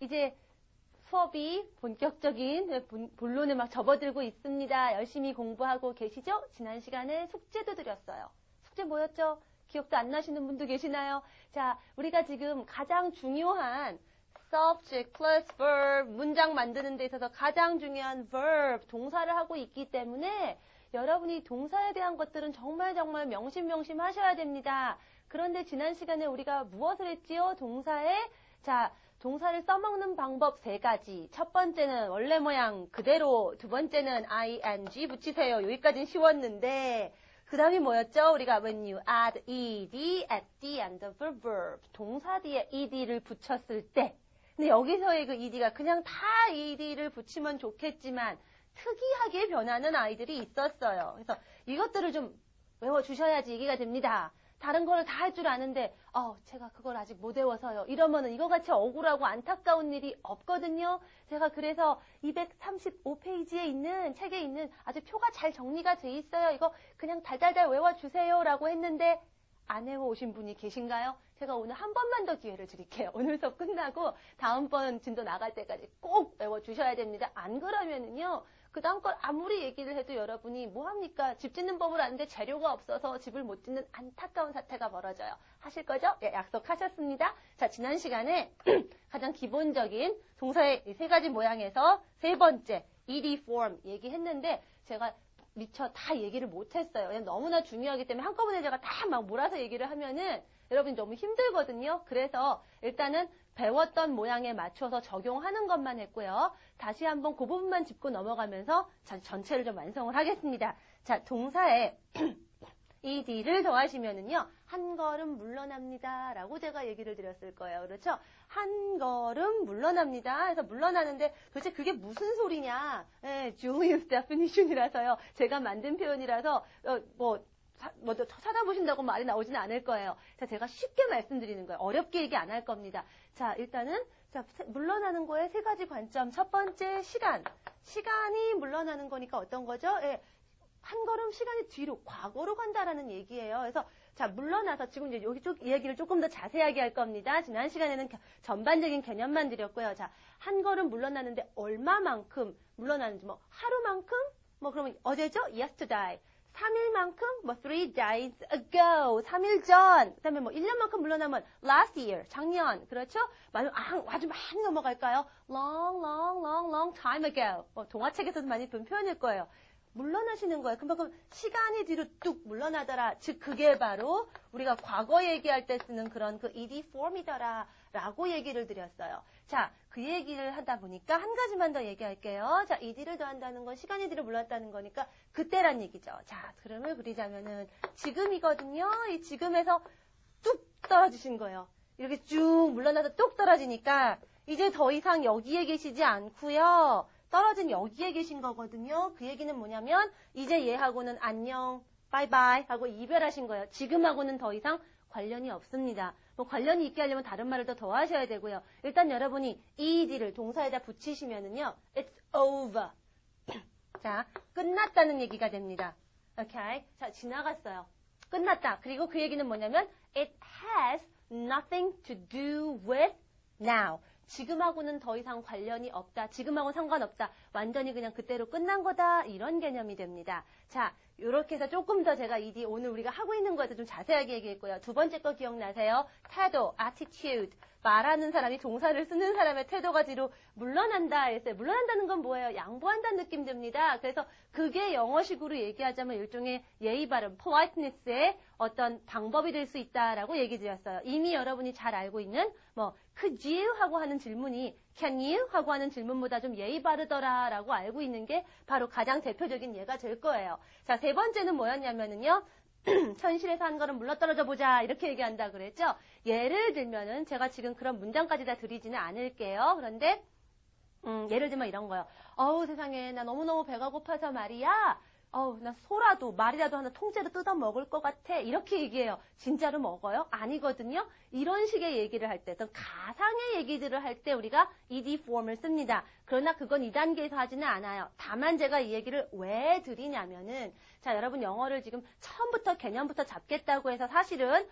이제 수업이 본격적인 본론에 막 접어들고 있습니다. 열심히 공부하고 계시죠? 지난 시간에 숙제도 드렸어요. 숙제 뭐였죠? 기억도 안 나시는 분도 계시나요? 자, 우리가 지금 가장 중요한 subject plus verb 문장 만드는 데 있어서 가장 중요한 verb 동사를 하고 있기 때문에 여러분이 동사에 대한 것들은 정말 명심명심 하셔야 됩니다. 그런데 지난 시간에 우리가 무엇을 했지요? 동사를 써먹는 방법 3가지. 첫 번째는 원래 모양 그대로, 두 번째는 ing 붙이세요. 여기까지는 쉬웠는데 그 다음이 뭐였죠? 우리가 when you add ed at the end of a verb. 동사 뒤에 ed를 붙였을 때. 근데 여기서의 그 ed가 그냥 다 ed를 붙이면 좋겠지만 특이하게 변하는 아이들이 있었어요. 그래서 이것들을 좀 외워주셔야지 얘기가 됩니다. 다른 거를 다 할 줄 아는데 제가 그걸 아직 못 외워서요. 이러면은 이거같이 억울하고 안타까운 일이 없거든요. 제가 그래서 235페이지에 있는 책에 있는 아주 표가 잘 정리가 돼 있어요. 이거 그냥 달달달 외워주세요 라고 했는데 안 외워오신 분이 계신가요? 제가 오늘 한 번만 더 기회를 드릴게요. 오늘 수업 끝나고 다음번 진도 나갈 때까지 꼭 외워주셔야 됩니다. 안 그러면은요. 그 다음 걸 아무리 얘기를 해도 여러분이 뭐합니까? 집 짓는 법을 아는데 재료가 없어서 집을 못 짓는 안타까운 사태가 벌어져요. 하실 거죠? 예, 약속하셨습니다. 자, 지난 시간에 가장 기본적인 동사의 3가지 모양에서 3번째 ed form 얘기했는데 제가 미처 다 얘기를 못했어요. 왜냐면 너무나 중요하기 때문에 한꺼번에 제가 다 막 몰아서 얘기를 하면은 여러분이 너무 힘들거든요. 그래서 일단은 배웠던 모양에 맞춰서 적용하는 것만 했고요. 다시 한번 그 부분만 짚고 넘어가면서 전체를 좀 완성을 하겠습니다. 자, 동사에 ed를 더하시면은요, 한 걸음 물러납니다. 라고 제가 얘기를 드렸을 거예요. 그렇죠? 한 걸음 물러납니다. 그래서 물러나는데 도대체 그게 무슨 소리냐? 예, Julius definition이라서요. 제가 만든 표현이라서, 먼저 찾아보신다고 말이 나오지는 않을 거예요. 자, 제가 쉽게 말씀드리는 거예요. 어렵게 얘기 안 할 겁니다. 자, 일단은, 물러나는 거에 3가지 관점. 첫 번째, 시간. 시간이 물러나는 거니까 어떤 거죠? 예, 한 걸음 시간이 뒤로, 과거로 간다라는 얘기예요. 그래서, 자, 물러나서 지금 이제 여기 이 얘기를 조금 더 자세하게 할 겁니다. 지난 시간에는 전반적인 개념만 드렸고요. 자, 한 걸음 물러나는데 얼마만큼 물러나는지, 하루만큼? 그러면 어제죠? Yesterday. 3일만큼, 3 days ago, 3일 전. 그 다음에 1년만큼 물러나면 last year, 작년. 그렇죠? 아주 많이 넘어갈까요? long time ago. 동화책에서도 많이 본 표현일 거예요. 물러나시는 거예요. 그만큼 시간이 뒤로 뚝 물러나더라. 즉, 그게 바로 우리가 과거 얘기할 때 쓰는 그런 그 ed form이더라. 라고 얘기를 드렸어요. 자, 그 얘기를 하다 보니까 한 가지만 더 얘기할게요. 자, ed를 더한다는 건 시간이 뒤로 물렀다는 거니까 그때란 얘기죠. 자, 그림을 그리자면은 지금이거든요. 이 지금에서 뚝 떨어지신 거예요. 이렇게 쭉 물러나서 뚝 떨어지니까 이제 더 이상 여기에 계시지 않고요. 떨어진 여기에 계신 거거든요. 그 얘기는 뭐냐면 이제 얘하고는 안녕, 바이바이 하고 이별하신 거예요. 지금하고는 더 이상 관련이 없습니다. 관련이 있게 하려면 다른 말을 더 더하셔야 되고요. 일단 여러분이 ed를 동사에다 붙이시면은요. It's over. 자, 끝났다는 얘기가 됩니다. 오케이? 자, 지나갔어요. 끝났다. 그리고 그 얘기는 뭐냐면 It has nothing to do with now. 지금하고는 더 이상 관련이 없다. 지금하고는 상관없다. 완전히 그냥 그때로 끝난 거다. 이런 개념이 됩니다. 자, 이렇게 해서 조금 더 제가 오늘 우리가 하고 있는 거에서 좀 자세하게 얘기했고요. 두 번째 거 기억나세요? 태도, attitude. 말하는 사람이 동사를 쓰는 사람의 태도가 뒤로 물러난다 했어요. 물러난다는 건 뭐예요? 양보한다는 느낌 듭니다. 그래서 그게 영어식으로 얘기하자면 일종의 예의 발음, politeness의 어떤 방법이 될 수 있다라고 얘기 드렸어요. 이미 여러분이 잘 알고 있는 could you? 하고 하는 질문이 can you? 하고 하는 질문보다 좀 예의 바르더라 라고 알고 있는 게 바로 가장 대표적인 예가 될 거예요. 자, 3번째는 뭐였냐면은요. 현실에서 한 걸음 물러떨어져 보자 이렇게 얘기한다 그랬죠. 예를 들면은 제가 지금 그런 문장까지 다 드리지는 않을게요. 그런데 예를 들면 이런 거요. 세상에 나 너무너무 배가 고파서 말이야. 나 소라도 말이라도 하나 통째로 뜯어 먹을 것 같아. 이렇게 얘기해요. 진짜로 먹어요? 아니거든요. 이런 식의 얘기를 할 때, 어떤 가상의 얘기들을 할 때 우리가 ed form을 씁니다. 그러나 그건 2단계에서 하지는 않아요. 다만 제가 이 얘기를 왜 드리냐면은, 자, 여러분 영어를 지금 처음부터 개념부터 잡겠다고 해서 사실은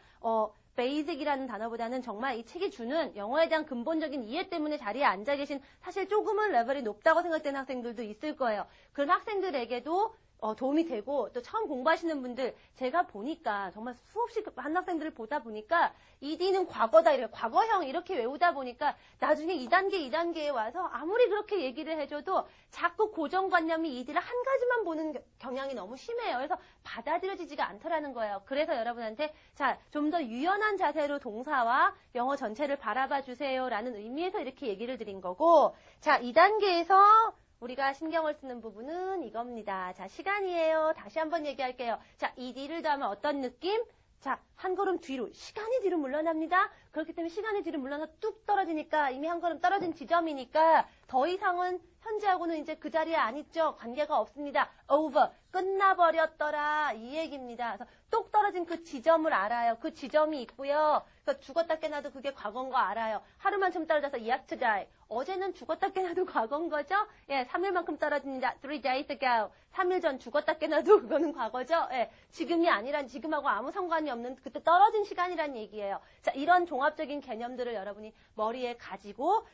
basic이라는 단어보다는 정말 이 책이 주는 영어에 대한 근본적인 이해 때문에 자리에 앉아 계신 사실 조금은 레벨이 높다고 생각되는 학생들도 있을 거예요. 그런 학생들에게도 도움이 되고 또 처음 공부하시는 분들 제가 보니까 정말 수없이 한 학생들을 보다 보니까 ED는 과거다 이렇게 과거형 이렇게 외우다 보니까 나중에 2단계, 2단계에 와서 아무리 그렇게 얘기를 해줘도 자꾸 고정관념이 ED를 한 가지만 보는 경향이 너무 심해요. 그래서 받아들여지지가 않더라는 거예요. 그래서 여러분한테 자, 좀 더 유연한 자세로 동사와 영어 전체를 바라봐 주세요라는 의미에서 이렇게 얘기를 드린 거고 자, 2단계에서 우리가 신경을 쓰는 부분은 이겁니다. 자, 시간이에요. 다시 한번 얘기할게요. 자, ED를 더하면 어떤 느낌? 자, 한 걸음 뒤로, 시간이 뒤로 물러납니다. 그렇기 때문에 시간이 뒤로 물러나서 뚝 떨어지니까 이미 한 걸음 떨어진 지점이니까 더 이상은 현재하고는 이제 그 자리에 안 있죠. 관계가 없습니다. over, 끝나버렸더라. 이 얘기입니다. 그래서 똑 떨어진 그 지점을 알아요. 그 지점이 있고요. 그러니까 죽었다 깨나도 그게 과거인 거 알아요. 하루만 좀 떨어져서 yesterday. 어제는 죽었다 깨나도 과거인 거죠? 예, 3일만큼 떨어집니다. 3 days ago. 3일 전 죽었다 깨나도 그거는 과거죠? 예, 지금이 아니란, 지금하고 아무 상관이 없는 그때 떨어진 시간이란 얘기예요. 자, 이런 종합적인 개념들을 여러분이 머리에 가지고,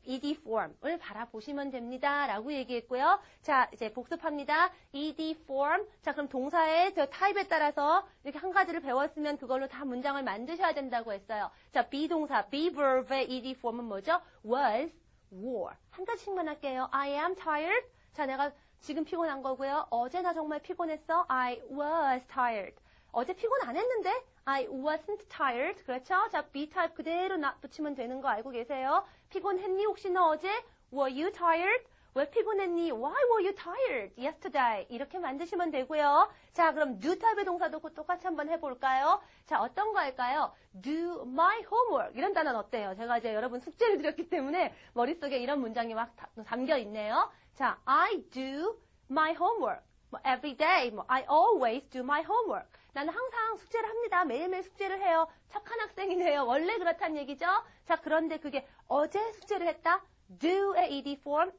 ED form을 바라보시면 됩니다. 라고 얘기했고요. 자, 이제 복습합니다. ED form. 자, 그럼 동사의 타입에 따라서 이렇게 한 가지를 배웠으면 그걸로 다 문장을 만드셔야 된다고 했어요. 자, 비동사, be verb의 ED form은 뭐죠? was, were. 한 가지씩만 할게요. I am tired. 자, 내가 지금 피곤한 거고요. 어제 나 정말 피곤했어. I was tired. 어제 피곤 안 했는데? I wasn't tired. 그렇죠? 자, be type 그대로 붙이면 되는 거 알고 계세요? 피곤했니? 혹시 너 어제? Were you tired? 왜 피곤했니? Why were you tired yesterday? 이렇게 만드시면 되고요. 자, 그럼 do type의 동사도 똑같이 한번 해볼까요? 자, 어떤 거 할까요? Do my homework. 이런 단어는 어때요? 제가 이제 여러분 숙제를 드렸기 때문에 머릿속에 이런 문장이 막 담겨 있네요. 자, I do my homework. Every day. I always do my homework. 나는 항상 숙제를 합니다. 매일매일 숙제를 해요. 착한 학생이네요. 원래 그렇다는 얘기죠? 자, 그런데 그게 어제 숙제를 했다? do의 ED form.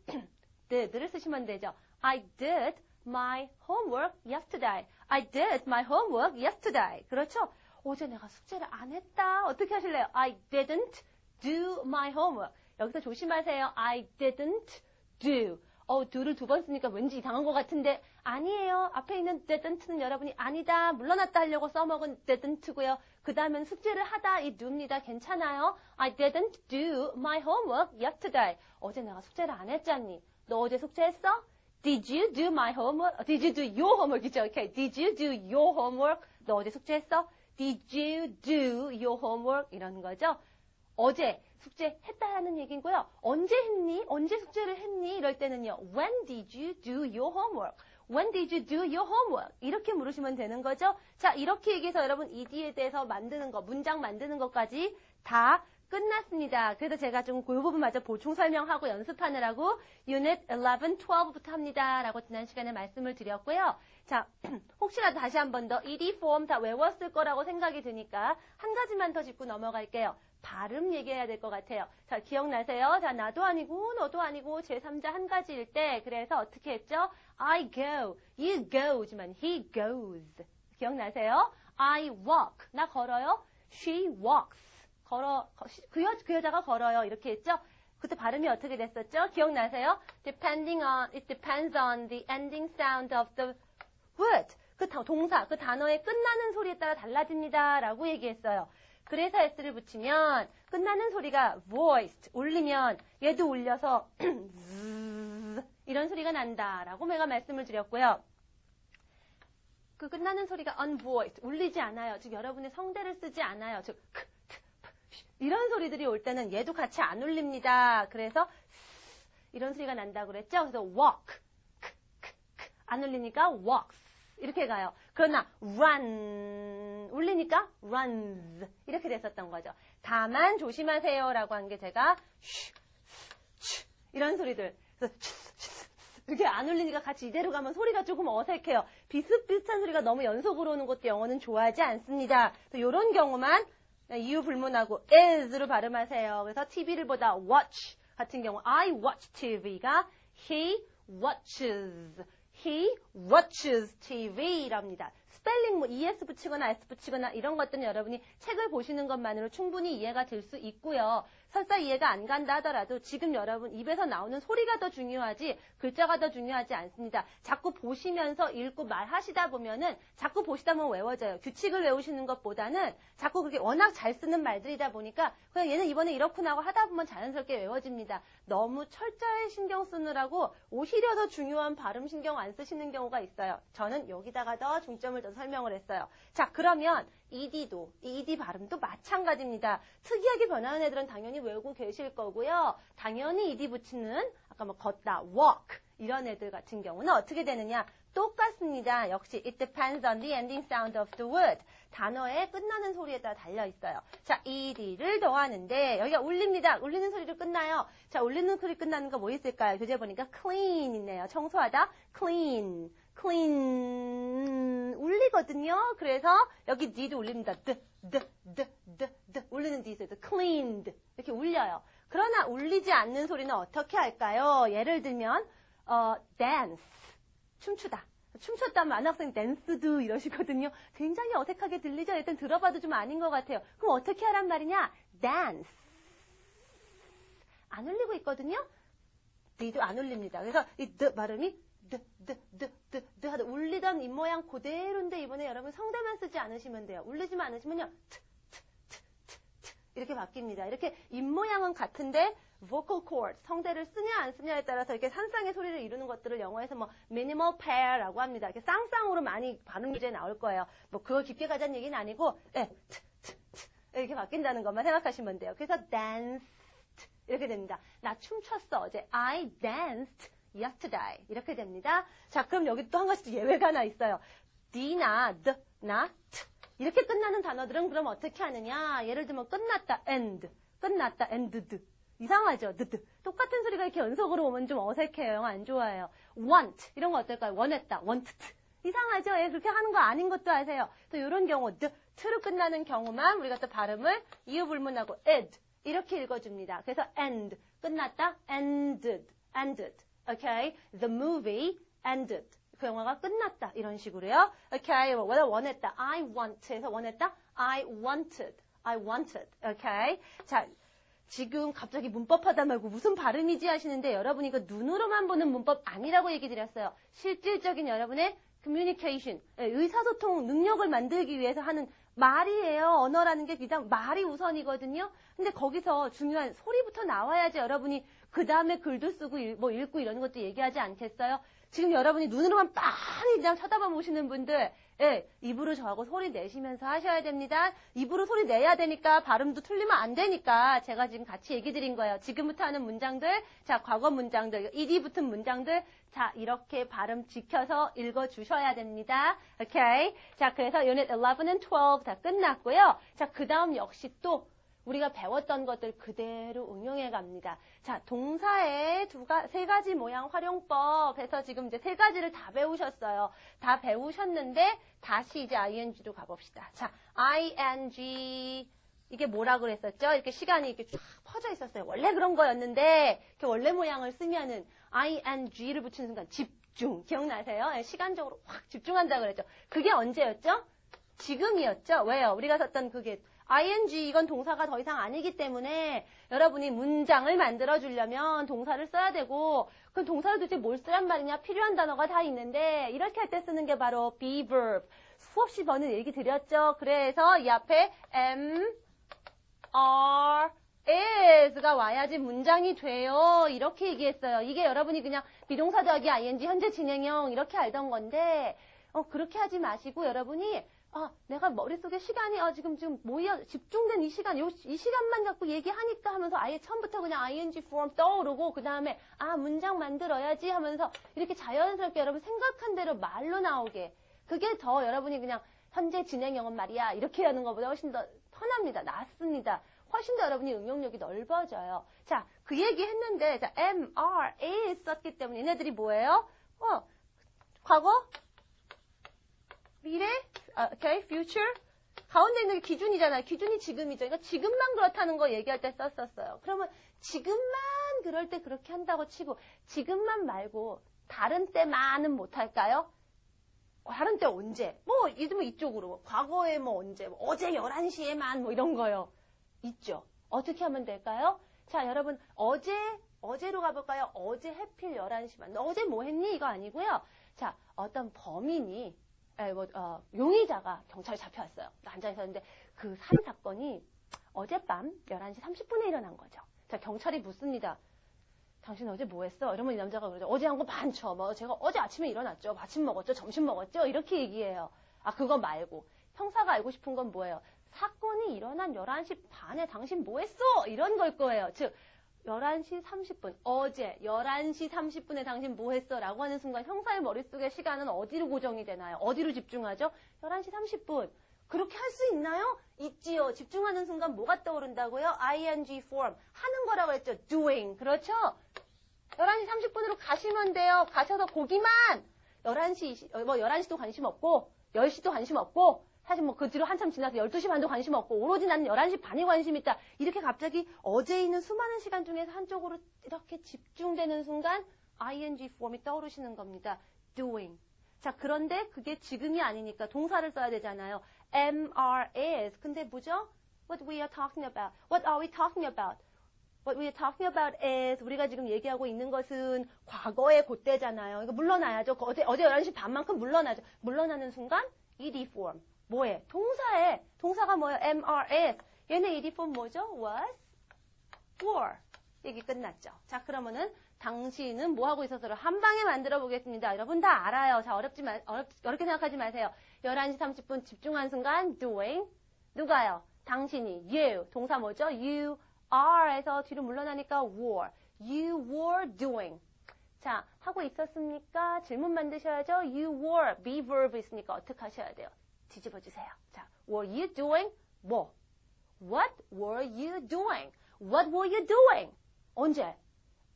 did를 쓰시면 되죠. I did my homework yesterday. I did my homework yesterday. 그렇죠? 어제 내가 숙제를 안 했다. 어떻게 하실래요? I didn't do my homework. 여기서 조심하세요. I didn't do. do를 두 번 쓰니까 왠지 이상한 것 같은데 아니에요. 앞에 있는 didn't는 여러분이 아니다, 물러났다 하려고 써먹은 didn't고요. 그 다음엔 숙제를 하다 이 do입니다. 괜찮아요. I didn't do my homework yesterday. 어제 내가 숙제를 안 했잖니. 너 어제 숙제했어? Did you do my homework? Did you do your homework이죠? Okay. Did you do your homework? 너 어제 숙제했어? Did you do your homework? 이런 거죠. 어제 숙제했다라는 얘기고요. 언제 했니? 언제 숙제를 했니? 이럴 때는요. When did you do your homework? When did you do your homework? 이렇게 물으시면 되는 거죠. 자, 이렇게 얘기해서 여러분 ED에 대해서 만드는 거, 문장 만드는 것까지 다 끝났습니다. 그래서 제가 좀 그 부분마저 보충 설명하고 연습하느라고 Unit 11, 12부터 합니다. 라고 지난 시간에 말씀을 드렸고요. 자, 혹시라도 다시 한 번 더 ED form 다 외웠을 거라고 생각이 드니까 한 가지만 더 짚고 넘어갈게요. 발음 얘기해야 될 것 같아요. 자, 기억나세요? 자, 나도 아니고 너도 아니고 제3자 한 가지일 때 그래서 어떻게 했죠? I go, you go지만 he goes. 기억나세요? I walk, 나 걸어요. She walks. 그 여자가 걸어요. 이렇게 했죠? 그때 발음이 어떻게 됐었죠? 기억나세요? It depends on the ending sound of the word. 그 동사, 그 단어의 끝나는 소리에 따라 달라집니다. 라고 얘기했어요. 그래서 s를 붙이면 끝나는 소리가 voiced, 울리면 얘도 울려서 이런 소리가 난다. 라고 내가 말씀을 드렸고요. 그 끝나는 소리가 unvoiced, 울리지 않아요. 즉 여러분의 성대를 쓰지 않아요. 즉 이런 소리들이 올 때는 얘도 같이 안 울립니다. 그래서 이런 소리가 난다고 그랬죠. 그래서 walk, 안 울리니까 walks 이렇게 가요. 그러나 run 울리니까 runs 이렇게 됐었던 거죠. 다만 조심하세요라고 한 게 제가 이런 소리들 이렇게 안 울리니까 같이 이대로 가면 소리가 조금 어색해요. 비슷비슷한 소리가 너무 연속으로 오는 것도 영어는 좋아하지 않습니다. 이런 경우만 이유 불문하고 is로 발음하세요. 그래서 TV를 보다 watch 같은 경우 I watch TV가 he watches TV랍니다. 스펠링 뭐 es 붙이거나 s 붙이거나 이런 것들은 여러분이 책을 보시는 것만으로 충분히 이해가 될 수 있고요. 설사 이해가 안 간다 하더라도 지금 여러분 입에서 나오는 소리가 더 중요하지 글자가 더 중요하지 않습니다. 자꾸 보시면서 읽고 말하시다 보면은 자꾸 보시다 보면 외워져요. 규칙을 외우시는 것보다는 자꾸 그렇게 워낙 잘 쓰는 말들이다 보니까 그냥 얘는 이번에 이렇구나 하고 하다 보면 자연스럽게 외워집니다. 너무 철자에 신경 쓰느라고 오히려 더 중요한 발음 신경 안 쓰시는 경우가 있어요. 저는 여기다가 더 중점을 둬서 설명을 했어요. 자, 그러면 ED도, ED 발음도 마찬가지입니다. 특이하게 변하는 애들은 당연히 외우고 계실 거고요. 당연히 ED 붙이는 아까 뭐 걷다, walk 이런 애들 같은 경우는 어떻게 되느냐? 똑같습니다. 역시 it depends on the ending sound of the word. 단어의 끝나는 소리에 따라 달려 있어요. 자, ED를 더하는데 여기가 울립니다. 울리는 소리로 끝나요. 자, 울리는 소리 끝나는 거 뭐 있을까요? 교재 보니까 clean 있네요. 청소하다, clean. clean 울리거든요. 그래서 여기 D도 울립니다. D 울리는 D 있어요. cleaned 이렇게 울려요. 그러나 울리지 않는 소리는 어떻게 할까요? 예를 들면 dance 춤추다. 춤췄다면 만학생 danced 이러시거든요. 굉장히 어색하게 들리죠? 일단 들어봐도 좀 아닌 것 같아요. 그럼 어떻게 하란 말이냐? dance 안 울리고 있거든요. D도 안 울립니다. 그래서 이 D 발음이 하다 울리던 입모양 그대로인데 이번에 여러분 성대만 쓰지 않으시면 돼요. 울리지만 않으시면요. 이렇게 바뀝니다. 이렇게 입모양은 같은데 vocal cord, 성대를 쓰냐 안 쓰냐에 따라서 이렇게 산쌍의 소리를 이루는 것들을 영어에서 뭐 minimal pair라고 합니다. 이렇게 쌍쌍으로 많이 발음 문제에 나올 거예요. 뭐 그걸 깊게 가자는 얘기는 아니고 이렇게 바뀐다는 것만 생각하시면 돼요. 그래서 danced 이렇게 됩니다. 나 춤췄어 어제. I danced yesterday 이렇게 됩니다. 자, 그럼 여기 또 한 가지 예외가 하나 있어요. D나 D, 나 T 이렇게 끝나는 단어들은 그럼 어떻게 하느냐? 예를 들면 끝났다 end, 끝났다 ended 이상하죠? 똑같은 소리가 이렇게 연속으로 오면 좀 어색해요. 영어 안 좋아해요. want 이런 거 어떨까요? 원했다, wanted 이상하죠? 예, 그렇게 하는 거 아닌 것도 아세요. 또 이런 경우 t로 끝나는 경우만 우리가 또 발음을 이유불문하고 ed 이렇게 읽어줍니다. 그래서 end 끝났다, ended. Okay, the movie ended. 그 영화가 끝났다. 이런 식으로요. Okay, 원했다. I want에서 원했다. I wanted. Okay. 자, 지금 갑자기 문법 하다 말고 무슨 발음이지 하시는데 여러분이 이거 눈으로만 보는 문법 아니라고 얘기 드렸어요. 실질적인 여러분의 communication, 의사소통 능력을 만들기 위해서 하는 말이에요. 언어라는 게 그냥 말이 우선이거든요. 근데 거기서 중요한 소리부터 나와야지 여러분이 그 다음에 글도 쓰고 뭐 읽고 이런 것도 얘기하지 않겠어요? 지금 여러분이 눈으로만 빤히 그냥 쳐다봐 보시는 분들, 예, 입으로 저하고 소리 내시면서 하셔야 됩니다. 입으로 소리 내야 되니까 발음도 틀리면 안 되니까 제가 지금 같이 얘기 드린 거예요. 지금부터 하는 문장들, 자, 과거 문장들, ED 붙은 문장들, 자, 이렇게 발음 지켜서 읽어주셔야 됩니다. 오케이. 자, 그래서 Unit 11 and 12 다 끝났고요. 자, 그 다음 역시 또 우리가 배웠던 것들 그대로 응용해 갑니다. 자, 동사의 세 가지 모양 활용법 해서 지금 이제 세 가지를 다 배우셨어요. 다 배우셨는데 다시 이제 ing로 가봅시다. 자, ing 이게 뭐라 그랬었죠? 이렇게 시간이 이렇게 쫙 퍼져 있었어요. 원래 그런 거였는데 이렇게 원래 모양을 쓰면은 ing를 붙이는 순간 집중 기억나세요? 시간적으로 확 집중한다 그랬죠. 그게 언제였죠? 지금이었죠. 왜요? 우리가 썼던 그게 ing 이건 동사가 더 이상 아니기 때문에 여러분이 문장을 만들어 주려면 동사를 써야 되고 그럼 동사를 도대체 뭘 쓰란 말이냐 필요한 단어가 다 있는데 이렇게 할 때 쓰는 게 바로 be verb 수없이 번은 얘기 드렸죠. 그래서 이 앞에 am, are, is가 와야지 문장이 돼요. 이렇게 얘기했어요. 이게 여러분이 그냥 비동사 더하기 ing 현재 진행형 이렇게 알던 건데 그렇게 하지 마시고 여러분이 내가 머릿속에 시간이 지금 모여 집중된 이 시간, 이 시간만 갖고 얘기하니까 하면서 아예 처음부터 그냥 ing form 떠오르고 그 다음에 문장 만들어야지 하면서 이렇게 자연스럽게 여러분 생각한 대로 말로 나오게 그게 더 여러분이 그냥 현재 진행형은 말이야 이렇게 하는 것보다 훨씬 더 편합니다. 낫습니다. 훨씬 더 여러분이 응용력이 넓어져요. 자, 그 얘기 했는데 자, am, are, is 썼기 때문에 얘네들이 뭐예요? 과거? 미래? okay, future? 가운데 있는 게 기준이잖아요. 기준이 지금이죠. 그러니까 지금만 그렇다는 거 얘기할 때 썼었어요. 그러면 지금만 그럴 때 그렇게 한다고 치고 지금만 말고 다른 때만은 못할까요? 다른 때 언제? 뭐, 이러면 이쪽으로. 과거에 뭐 언제? 뭐 어제 11시에만 뭐 이런 거요. 있죠. 어떻게 하면 될까요? 자, 여러분, 어제로 가볼까요? 어제 해필 11시만. 너 어제 뭐 했니? 이거 아니고요. 자, 어떤 범인이, 용의자가 경찰에 잡혀왔어요. 앉아있었는데 그 살인 사건이 어젯밤 11시 30분에 일어난 거죠. 자, 경찰이 묻습니다. 당신 어제 뭐 했어? 이러면 이 남자가 그러죠. 어제 한 거 많죠. 뭐 제가 어제 아침에 일어났죠. 아침 먹었죠. 점심 먹었죠. 이렇게 얘기해요. 아, 그거 말고 형사가 알고 싶은 건 뭐예요? 사건이 일어난 11시 반에 당신 뭐 했어? 이런 걸 거예요. 즉 11시 30분, 어제 11시 30분에 당신 뭐 했어? 라고 하는 순간 형사의 머릿속에 시간은 어디로 고정이 되나요? 어디로 집중하죠? 11시 30분. 그렇게 할 수 있나요? 있지요. 집중하는 순간 뭐가 떠오른다고요? ing form. 하는 거라고 했죠. doing. 그렇죠? 11시 30분으로 가시면 돼요. 가셔서 보기만. 11시도 관심 없고, 10시도 관심 없고, 사실 뭐 그 뒤로 한참 지나서 12시 반도 관심 없고, 오로지 나는 11시 반이 관심 있다. 이렇게 갑자기 어제 있는 수많은 시간 중에서 한쪽으로 이렇게 집중되는 순간 ing form이 떠오르시는 겁니다. doing. 자, 그런데 그게 지금이 아니니까 동사를 써야 되잖아요. is. 근데 뭐죠? What we are talking about. What are we talking about? What we are talking about is 우리가 지금 얘기하고 있는 것은 과거의 그때잖아요. 그러니까 물러나야죠. 어제 11시 반만큼 물러나죠. 물러나는 순간 ed form. 뭐에? 동사에. 동사가 뭐예요? is. 얘네 ed form 뭐죠? was, were. 얘기 끝났죠. 자, 그러면은 당신은 뭐 하고 있어서를 한 방에 만들어 보겠습니다. 여러분 다 알아요. 자, 어렵게 생각하지 마세요. 11시 30분 집중한 순간 doing. 누가요? 당신이. you. 동사 뭐죠? you are에서 뒤로 물러나니까 were. you were doing. 자, 하고 있었습니까? 질문 만드셔야죠. you were. be verb 있으니까 어떻게 하셔야 돼요? 뒤집어 주세요. 자, were you doing? 뭐? What were you doing? What were you doing? 언제?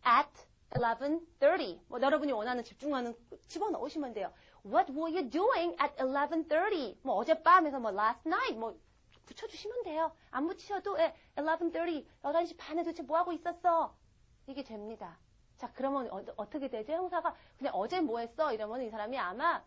At 11:30. 뭐 여러분이 원하는 집중하는 집어넣으시면 돼요. What were you doing at 11:30? 뭐 어젯밤에서 뭐 last night 뭐 붙여주시면 돼요. 안 붙이셔도 11:30, 11시 반에 도대체 뭐 하고 있었어? 이게 됩니다. 자, 그러면 어떻게 되죠? 형사가 그냥 어제 뭐 했어? 이러면 이 사람이 아마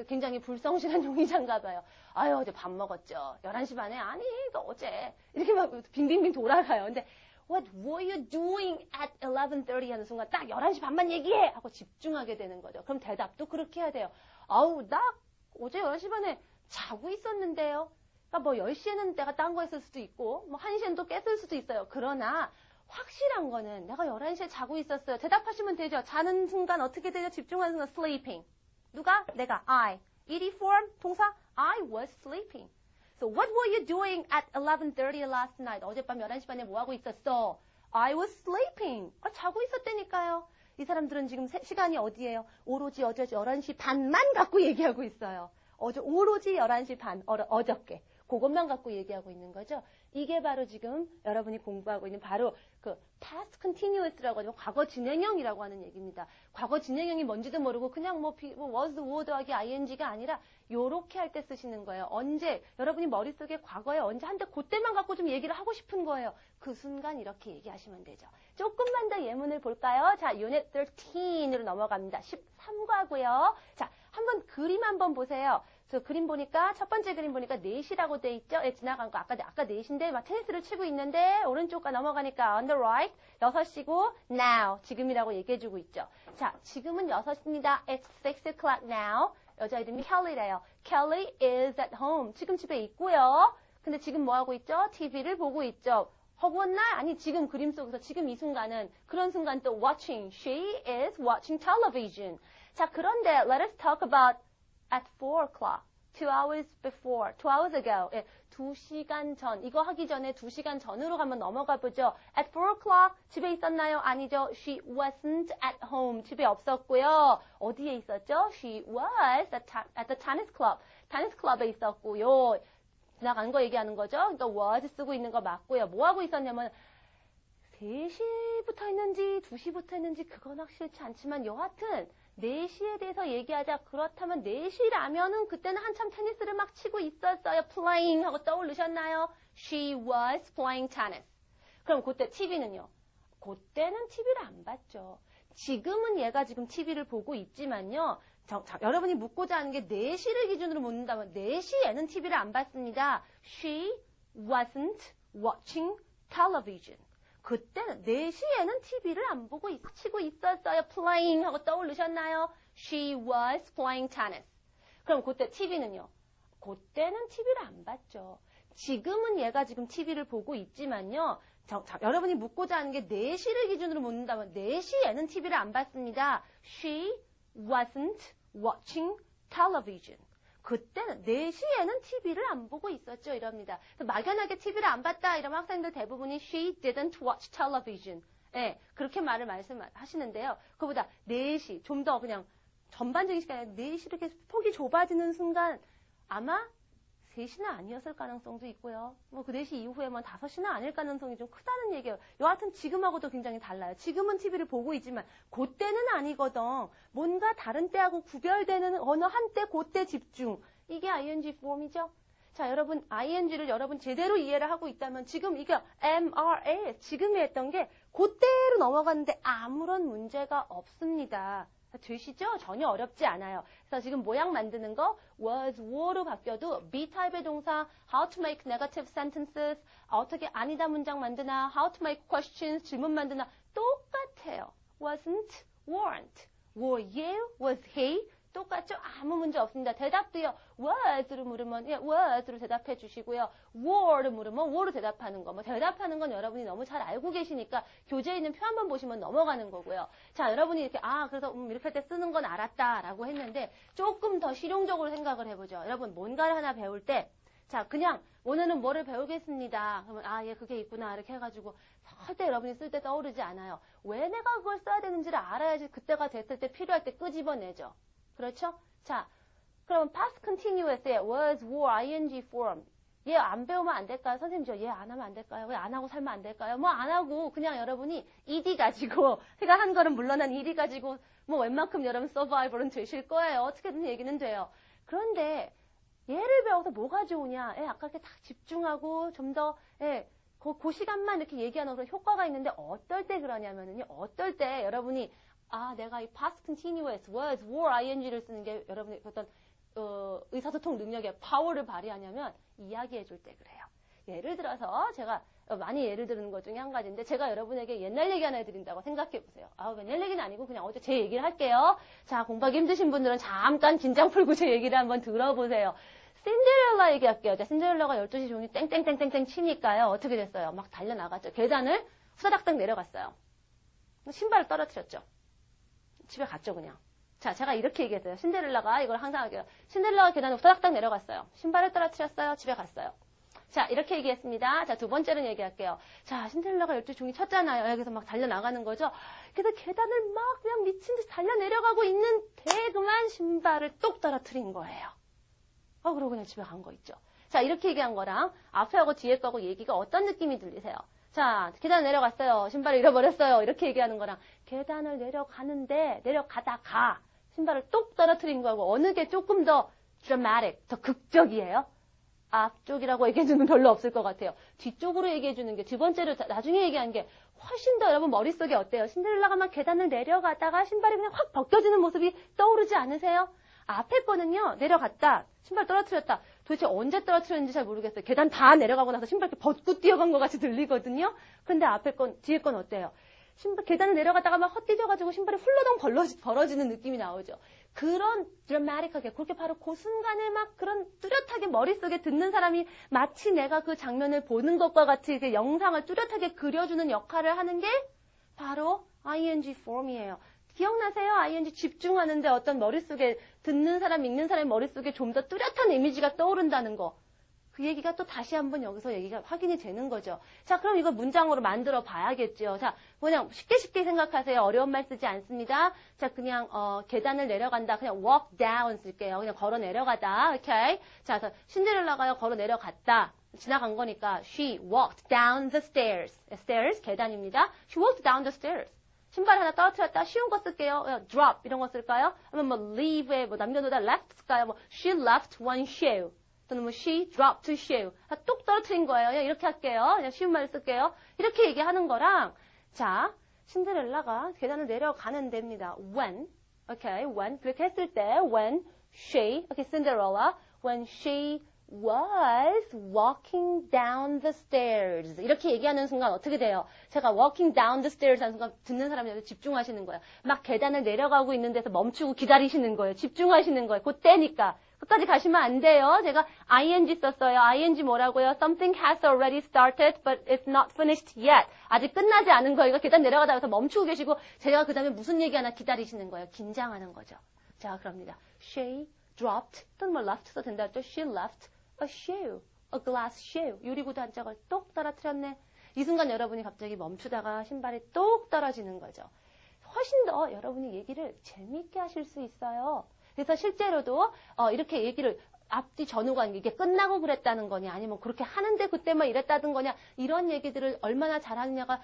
굉장히 불성실한 용의자인가 봐요. 아유, 어제 밥 먹었죠. 11시 반에 아니, 너 어제 이렇게 막 빙빙빙 돌아가요. 근데 What were you doing at 11:30 하는 순간 딱 11시 반만 얘기해! 하고 집중하게 되는 거죠. 그럼 대답도 그렇게 해야 돼요. 아우, 나 어제 11시 반에 자고 있었는데요. 그러니까 뭐 10시에는 내가 딴 거 했을 수도 있고 뭐 1시에는 또 깼을 수도 있어요. 그러나 확실한 거는 내가 11시에 자고 있었어요. 대답하시면 되죠. 자는 순간 어떻게 되죠? 집중하는 순간 sleeping. 누가? 내가. I. ed form 동사 I was sleeping. So what were you doing at 11:30 last night? 어젯밤 11시 반에 뭐 하고 있었어? I was sleeping. 자고 있었다니까요. 이 사람들은 지금 시간이 어디예요? 오로지 어제 11시 반만 갖고 얘기하고 있어요. 오로지 11시 반, 어저께. 그것만 갖고 얘기하고 있는 거죠. 이게 바로 지금 여러분이 공부하고 있는 바로 그 past continuous라고 하죠. 과거 진행형이라고 하는 얘기입니다. 과거 진행형이 뭔지도 모르고 그냥 뭐 was, were 더하기 ing가 아니라 요렇게 할 때 쓰시는 거예요. 언제 여러분이 머릿속에 과거에 언제 한때 그때만 갖고 좀 얘기를 하고 싶은 거예요. 그 순간 이렇게 얘기하시면 되죠. 조금만 더 예문을 볼까요? 자, Unit 13으로 넘어갑니다. 13과고요. 자, 한번 그림 한번 보세요. 저 그림 보니까 첫 번째 그림 보니까 4시라고 돼 있죠? 지나간 거 아까 4시인데 막 테니스를 치고 있는데 오른쪽과 넘어가니까 on the right 6시고 now 지금이라고 얘기해 주고 있죠. 자, 지금은 6시입니다. It's 6 o'clock now. 여자 이름이 켈리래요. Kelly is at home. 지금 집에 있고요. 근데 지금 뭐 하고 있죠? TV를 보고 있죠. 허구한 날? 아니, 지금 그림 속에서 지금 이 순간은 그런 순간 또 watching. She is watching television. 자, 그런데 let us talk about at 4 o'clock. 2 hours before. 2 hours ago. 2시간 전. 이거 하기 전에 2시간 전으로 한번 넘어가 보죠. At 4 o'clock. 집에 있었나요? 아니죠. She wasn't at home. 집에 없었고요. 어디에 있었죠? She was at the tennis club. 테니스 클럽에 있었고요. 지나간 거 얘기하는 거죠. 그러니까 was 쓰고 있는 거 맞고요. 뭐 하고 있었냐면 3시부터 했는지 2시부터 했는지 그건 확실치 않지만 여하튼 4시에 대해서 얘기하자. 그렇다면 4시라면은 그때는 한참 테니스를 막 치고 있었어요. playing 하고 떠오르셨나요? She was playing tennis. 그럼 그때 TV는요? 그때는 TV를 안 봤죠. 지금은 얘가 지금 TV를 보고 있지만요. 여러분이 묻고자 하는 게 4시를 기준으로 묻는다면 4시에는 TV를 안 봤습니다. She wasn't watching television. 그때는 4시에는 TV를 안 보고 치고 있었어요. playing 하고 떠오르셨나요? She was playing tennis. 그럼 그때 TV는요? 그때는 TV를 안 봤죠. 지금은 얘가 지금 TV를 보고 있지만요. 여러분이 묻고자 하는 게 4시를 기준으로 묻는다면 4시에는 TV를 안 봤습니다. She wasn't watching television. 그때는 4시에는 TV를 안 보고 있었죠. 이럽니다. 막연하게 TV를 안 봤다 이러면 학생들 대부분이 she didn't watch television. 예, 그렇게 말씀하시는데요. 그보다 4시, 좀 더 그냥 전반적인 시간에 4시 이렇게 폭이 좁아지는 순간 아마 3시는 아니었을 가능성도 있고요. 뭐 그 4시 이후에 뭐 5시는 아닐 가능성이 좀 크다는 얘기예요. 여하튼 지금하고도 굉장히 달라요. 지금은 TV를 보고 있지만 그때는 아니거든. 뭔가 다른 때하고 구별되는 어느 한때 그때 집중. 이게 ing 폼이죠. 자, 여러분 ing를 여러분 제대로 이해를 하고 있다면 지금 이게 MRA 지금이 했던 게 그때로 넘어갔는데 아무런 문제가 없습니다. 되시죠? 전혀 어렵지 않아요. 그래서 지금 모양 만드는 거 was, were로 바뀌어도 B타입의 동사 how to make negative sentences 어떻게 아니다 문장 만드나 how to make questions 질문 만드나 똑같아요. wasn't, weren't, were you, was he 똑같죠? 아무 문제 없습니다. 대답도요. was로 물으면 예, was로 대답해 주시고요. were로 물으면 were로 대답하는 거. 뭐 대답하는 건 여러분이 너무 잘 알고 계시니까 교재에 있는 표 한번 보시면 넘어가는 거고요. 자, 여러분이 이렇게 그래서 이렇게 할 때 쓰는 건 알았다라고 했는데 조금 더 실용적으로 생각을 해보죠. 여러분 뭔가를 하나 배울 때 자, 그냥 오늘은 뭐를 배우겠습니다. 그러면 예, 그게 있구나 이렇게 해가지고 절대 여러분이 쓸 때 떠오르지 않아요. 왜 내가 그걸 써야 되는지를 알아야지 그때가 됐을 때 필요할 때 끄집어내죠. 그렇죠? 자, 그럼 past continuous의 was, were, ing form. 얘 안 배우면 안 될까요? 선생님 저 얘 안 하면 안 될까요? 왜 안 하고 살면 안 될까요? 뭐 안 하고 그냥 여러분이 ed 가지고 제가 한 걸음 물러난 ed 가지고 뭐 웬만큼 여러분 survivor은 되실 거예요. 어떻게든 얘기는 돼요. 그런데 얘를 배워서 뭐가 좋으냐? 아까 이렇게 딱 집중하고 좀 더 그 시간만 이렇게 얘기하는 그런 효과가 있는데 어떨 때 그러냐면은요. 어떨 때 여러분이 내가 이 past continuous, was, were, ing를 쓰는 게 여러분의 어떤 의사소통 능력에 파워를 발휘하냐면 이야기해 줄 때 그래요. 예를 들어서 제가 많이 예를 드는 것 중에 한 가지인데 제가 여러분에게 옛날 얘기 하나 해드린다고 생각해 보세요. 옛날 얘기는 아니고 그냥 어제 제 얘기를 할게요. 자, 공부하기 힘드신 분들은 잠깐 긴장 풀고 제 얘기를 한번 들어보세요. 신데렐라 얘기할게요. 자, 신데렐라가 12시 종이 땡땡땡땡땡 치니까요. 어떻게 됐어요? 막 달려나갔죠. 계단을 후다닥닥 내려갔어요. 신발을 떨어뜨렸죠. 집에 갔죠, 그냥. 자, 제가 이렇게 얘기했어요. 신데렐라가 이걸 항상 하게요. 신데렐라가 계단을 후다닥닥 내려갔어요. 신발을 떨어뜨렸어요. 집에 갔어요. 자, 이렇게 얘기했습니다. 자, 두 번째는 얘기할게요. 자, 신데렐라가 12시 종이 쳤잖아요. 여기서 막 달려나가는 거죠. 그래서 계단을 막 그냥 미친 듯이 달려내려가고 있는데 그만 신발을 똑 떨어뜨린 거예요. 그러고 그냥 집에 간 거 있죠. 자, 이렇게 얘기한 거랑 앞에 하고 뒤에 거하고 얘기가 어떤 느낌이 들리세요? 자, 계단 내려갔어요. 신발을 잃어버렸어요. 이렇게 얘기하는 거랑 계단을 내려가는데 내려가다가 신발을 똑 떨어뜨린 거하고 어느 게 조금 더 dramatic, 더 극적이에요? 앞쪽이라고 얘기해주는 별로 없을 것 같아요. 뒤쪽으로 얘기해주는 게 두 번째로 나중에 얘기한 게 훨씬 더 여러분 머릿속에 어때요? 신데렐라가 막 계단을 내려가다가 신발이 그냥 확 벗겨지는 모습이 떠오르지 않으세요? 앞에 거는요, 내려갔다, 신발 떨어뜨렸다. 도대체 언제 떨어뜨렸는지 잘 모르겠어요. 계단 다 내려가고 나서 신발 이렇게 벗고 뛰어간 것 같이 들리거든요. 근데 앞에 건, 뒤에 건 어때요? 신발, 계단을 내려가다가 막 헛디뎌가지고 신발이 훌러덩 벌어지는 느낌이 나오죠. 그런 드라마틱하게, 그렇게 바로 그 순간에 막 그런 뚜렷하게 머릿속에 듣는 사람이 마치 내가 그 장면을 보는 것과 같이 이제 영상을 뚜렷하게 그려주는 역할을 하는 게 바로 ing form이에요. 기억나세요? ing 집중하는데 어떤 머릿속에 듣는 사람, 읽는 사람의 머릿속에 좀 더 뚜렷한 이미지가 떠오른다는 거. 그 얘기가 또 다시 한번 여기서 얘기가 확인이 되는 거죠. 자, 그럼 이거 문장으로 만들어 봐야겠죠. 자, 그냥 쉽게 생각하세요. 어려운 말 쓰지 않습니다. 자, 그냥 계단을 내려간다. 그냥 walk down 쓸게요. 그냥 걸어 내려가다. 오케이? 자, 그래서 신데렐라가요. 걸어 내려갔다. 지나간 거니까 she walked down the stairs. stairs 계단입니다. she walked down the stairs. 신발 하나 떨어뜨렸다. 쉬운 거 쓸게요. drop 이런 거 쓸까요? 아니면 뭐 leave에 뭐 남겨놓다 left 쓸까요? 뭐 she left one shoe. 또는 뭐 she dropped a shoe. 똑 떨어뜨린 거예요. 이렇게 할게요. 그냥 쉬운 말 쓸게요. 이렇게 얘기하는 거랑 자, 신데렐라가 계단을 내려가는 데입니다. when Okay, when 그렇게 했을 때 when she, okay, Cinderella, when she was walking down the stairs. 이렇게 얘기하는 순간 어떻게 돼요? 제가 walking down the stairs 하는 순간 듣는 사람들한테 집중하시는 거예요. 막 계단을 내려가고 있는 데서 멈추고 기다리시는 거예요. 집중하시는 거예요. 그때니까. 끝까지 가시면 안 돼요. 제가 ing 썼어요. ing 뭐라고요? Something has already started, but it's not finished yet. 아직 끝나지 않은 거예요. 계단 내려가다가 멈추고 계시고 제가 그 다음에 무슨 얘기 하나 기다리시는 거예요. 긴장하는 거죠. 자, 그럽니다. She dropped, 또는 뭐 left 써도 된다 했죠. She left a shoe, a glass shoe. 유리구두 한 짝을 똑 떨어뜨렸네. 이 순간 여러분이 갑자기 멈추다가 신발이 똑 떨어지는 거죠. 훨씬 더 여러분이 얘기를 재미있게 하실 수 있어요. 그래서 실제로도 이렇게 얘기를 앞뒤 전후가 이게 끝나고 그랬다는 거냐 아니면 그렇게 하는데 그때만 이랬다는 거냐 이런 얘기들을 얼마나 잘하느냐가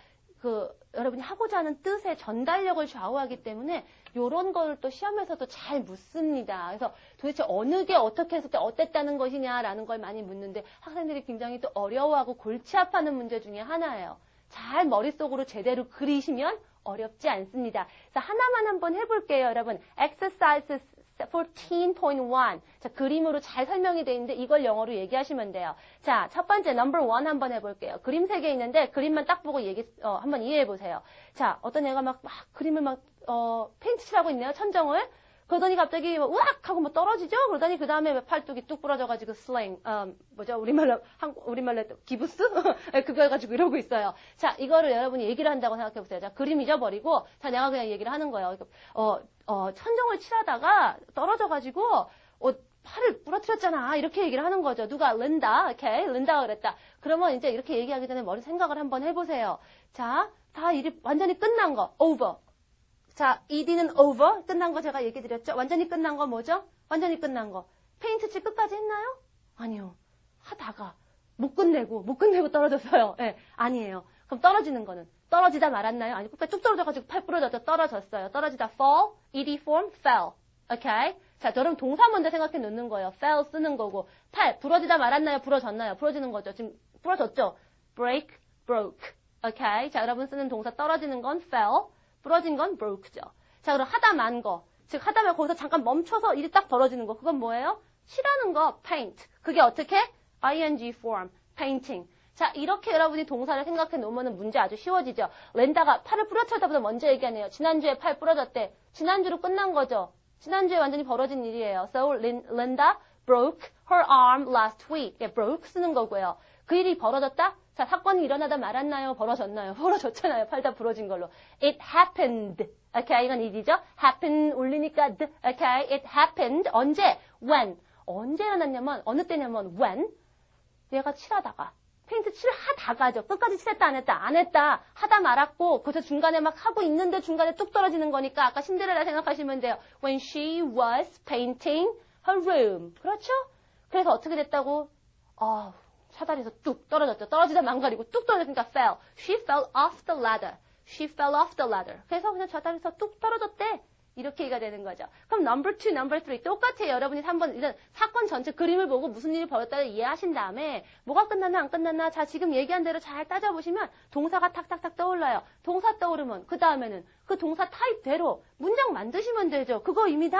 여러분이 하고자 하는 뜻의 전달력을 좌우하기 때문에 이런 걸 또 시험에서도 잘 묻습니다. 그래서 도대체 어느 게 어떻게 했을 때 어땠다는 것이냐라는 걸 많이 묻는데 학생들이 굉장히 또 어려워하고 골치 아파하는 문제 중에 하나예요. 잘 머릿속으로 제대로 그리시면 어렵지 않습니다. 그래서 하나만 한번 해볼게요, 여러분. Exercise 14.1. 자, 그림으로 잘 설명이 되어 있는데 이걸 영어로 얘기하시면 돼요. 자, 첫 번째 넘버 1 한번 해볼게요. 그림 3개 있는데 그림만 딱 보고 한번 이해해 보세요. 자, 어떤 애가 막 그림을 페인트 칠하고 있네요, 천정을. 그러더니 갑자기 우악 하고 떨어지죠? 그러더니 그 다음에 팔뚝이 뚝 부러져가지고 슬랭, 우리말로 기부스? 그거 해가지고 이러고 있어요. 자, 이거를 여러분이 얘기를 한다고 생각해보세요. 자, 그림 잊어버리고, 자, 내가 그냥 얘기를 하는 거예요. 천정을 칠하다가 떨어져가지고, 팔을 부러뜨렸잖아. 이렇게 얘기를 하는 거죠. 누가? 린다. 오케이. 린다가 그랬다. 그러면 이제 이렇게 얘기하기 전에 머리 생각을 한번 해보세요. 자, 다 일이 완전히 끝난 거. over. 자, ED는 over. 끝난 거 제가 얘기 드렸죠? 완전히 끝난 거 뭐죠? 완전히 끝난 거. 페인트 칠 끝까지 했나요? 아니요. 하다가 못 끝내고 떨어졌어요. 네, 아니에요. 그럼 떨어지는 거는 떨어지다 말았나요? 아니, 끝까지 쭉 떨어져가지고 팔 부러졌죠? 떨어졌어요. 떨어지다 fall, ED form, fell. 오케이? 자, 여러분 동사 먼저 생각해 놓는 거예요. fell 쓰는 거고. 팔 부러지다 말았나요? 부러졌나요? 부러지는 거죠. 지금 부러졌죠? break, broke. 오케이? 자, 여러분 쓰는 동사 떨어지는 건 fell. 부러진 건 broke죠. 자, 그럼 하다 만 거. 즉, 하다 만 거기서 잠깐 멈춰서 일이 딱 벌어지는 거. 그건 뭐예요? 칠하는 거, paint. 그게 어떻게? ing form, painting. 자, 이렇게 여러분이 동사를 생각해 놓으면 문제 아주 쉬워지죠. 렌다가 팔을 부러뜨렸다보다 먼저 얘기하네요. 지난주에 팔 부러졌대. 지난주로 끝난 거죠. 지난주에 완전히 벌어진 일이에요. So, Linda broke her arm last week. 예, broke 쓰는 거고요. 그 일이 벌어졌다? 자, 사건이 일어나다 말았나요? 벌어졌나요? 벌어졌잖아요. 팔 다 부러진 걸로. It happened. 오케이, 이건 일이죠. happen 올리니까 오케이, it happened. 언제? when. 언제 일어났냐면, 어느 때냐면 when. 얘가 칠하다가. 페인트 칠하다가죠. 끝까지 칠했다, 안 했다? 안 했다. 하다 말았고, 그래서 중간에 막 하고 있는데 중간에 뚝 떨어지는 거니까 아까 신데렐라 생각하시면 돼요. When she was painting her room. 그렇죠? 그래서 어떻게 됐다고? 사다리에서 뚝 떨어졌죠. 떨어지다 망가리고 뚝 떨어졌으니까 fell. She fell off the ladder. She fell off the ladder. 그래서 그냥 사다리에서 뚝 떨어졌대. 이렇게 얘기가 되는 거죠. 그럼 number 2, number 3 똑같아요. 여러분이 한번 일단 사건 전체 그림을 보고 무슨 일이 벌었다를 이해하신 다음에 뭐가 끝났나 안 끝났나 자 지금 얘기한 대로 잘 따져보시면 동사가 탁탁탁 떠올라요. 동사 떠오르면 그 다음에는 그 동사 타입대로 문장 만드시면 되죠. 그거 이미 다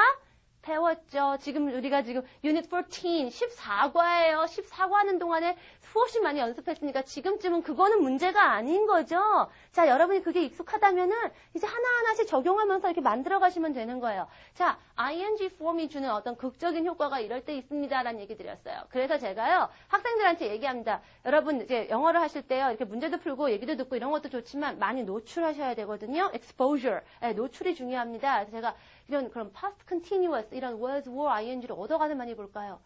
배웠죠. 지금 우리가 지금 유닛 14, 14과예요. 14과 하는 동안에 수없이 많이 연습했으니까 지금쯤은 그거는 문제가 아닌 거죠. 자, 여러분이 그게 익숙하다면은 이제 하나하나씩 적용하면서 이렇게 만들어 가시면 되는 거예요. 자, ing form이 주는 어떤 극적인 효과가 이럴 때 있습니다라는 얘기 드렸어요. 그래서 제가요, 학생들한테 얘기합니다. 여러분 이제 영어를 하실 때요, 이렇게 문제도 풀고 얘기도 듣고 이런 것도 좋지만 많이 노출하셔야 되거든요. exposure. 네, 노출이 중요합니다. 그래서 제가 이런 그런 past continuous 이런 was, were, ing를 얻어가는 많이 볼까요?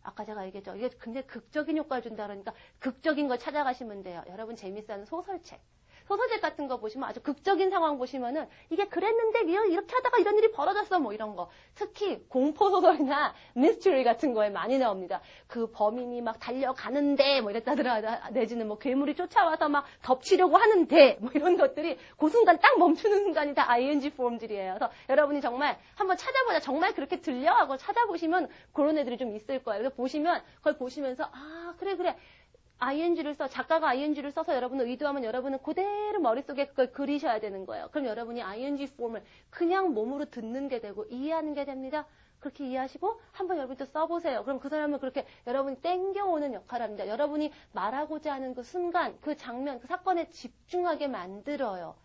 아까 제가 얘기했죠. 이게 굉장히 극적인 효과를 준다 그러니까 극적인 걸 찾아가시면 돼요. 여러분 재밌어하는 소설책. 소설책 같은 거 보시면 아주 극적인 상황 보시면은 이게 그랬는데 이렇게 하다가 이런 일이 벌어졌어 뭐 이런 거. 특히 공포소설이나 미스터리 같은 거에 많이 나옵니다. 그 범인이 막 달려가는데 뭐 이랬다더라 내지는 뭐 괴물이 쫓아와서 막 덮치려고 하는데 뭐 이런 것들이 그 순간 딱 멈추는 순간이 다 ing form들이에요. 그래서 여러분이 정말 한번 찾아보자. 정말 그렇게 들려? 하고 찾아보시면 그런 애들이 좀 있을 거예요. 그래서 보시면 그걸 보시면서 아 그래 ing를 작가가 ing를 써서 여러분을 의도하면 여러분은 그대로 머릿속에 그걸 그리셔야 되는 거예요. 그럼 여러분이 ing 폼을 그냥 몸으로 듣는 게 되고 이해하는 게 됩니다. 그렇게 이해하시고 한번 여러분도 써보세요. 그럼 그 사람은 그렇게 여러분이 땡겨오는 역할을 합니다. 여러분이 말하고자 하는 그 순간, 그 장면, 그 사건에 집중하게 만들어요.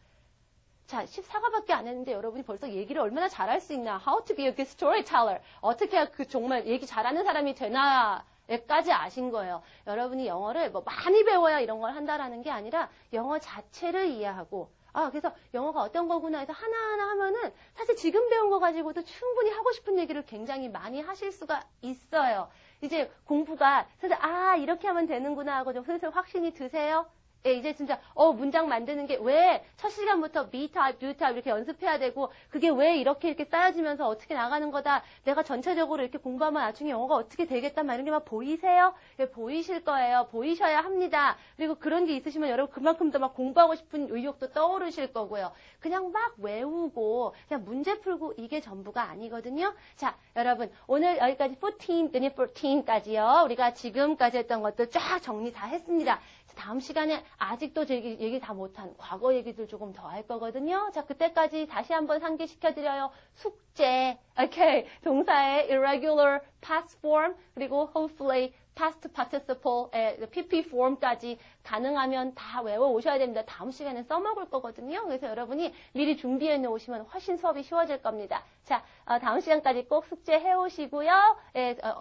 자, 14과밖에 안 했는데 여러분이 벌써 얘기를 얼마나 잘할 수 있나. How to be a good storyteller. 어떻게 해야 그 정말 얘기 잘하는 사람이 되나까지 아신 거예요. 여러분이 영어를 뭐 많이 배워야 이런 걸 한다라는 게 아니라 영어 자체를 이해하고 그래서 영어가 어떤 거구나 해서 하나하나 하면은 사실 지금 배운 거 가지고도 충분히 하고 싶은 얘기를 굉장히 많이 하실 수가 있어요. 이제 공부가 슬슬 이렇게 하면 되는구나 하고 좀 슬슬 확신이 드세요? 예, 이제 진짜 문장 만드는 게 왜 첫 시간부터 be type, do type 이렇게 연습해야 되고 그게 왜 이렇게 쌓여지면서 어떻게 나가는 거다. 내가 전체적으로 이렇게 공부하면 나중에 영어가 어떻게 되겠다 막 이런 게 막 보이세요? 예, 보이실 거예요. 보이셔야 합니다. 그리고 그런 게 있으시면 여러분 그만큼 더 막 공부하고 싶은 의욕도 떠오르실 거고요. 그냥 막 외우고 그냥 문제 풀고 이게 전부가 아니거든요. 자, 여러분 오늘 여기까지 14까지요. 우리가 지금까지 했던 것도 쫙 정리 다 했습니다. 다음 시간에 아직도 얘기 다 못한 과거 얘기들 조금 더 할 거거든요. 자, 그때까지 다시 한번 상기시켜드려요. 숙제, 오케이. 동사의 irregular past form, 그리고 hopefully past participle의 PP form까지 가능하면 다 외워 오셔야 됩니다. 다음 시간에 써먹을 거거든요. 그래서 여러분이 미리 준비해 놓으시면 훨씬 수업이 쉬워질 겁니다. 자, 다음 시간까지 꼭 숙제 해 오시고요.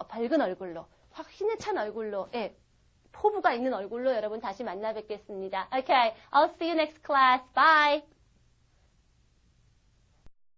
밝은 얼굴로, 확신에 찬 얼굴로, 포부가 있는 얼굴로 여러분 다시 만나 뵙겠습니다. Okay, I'll see you next class. Bye!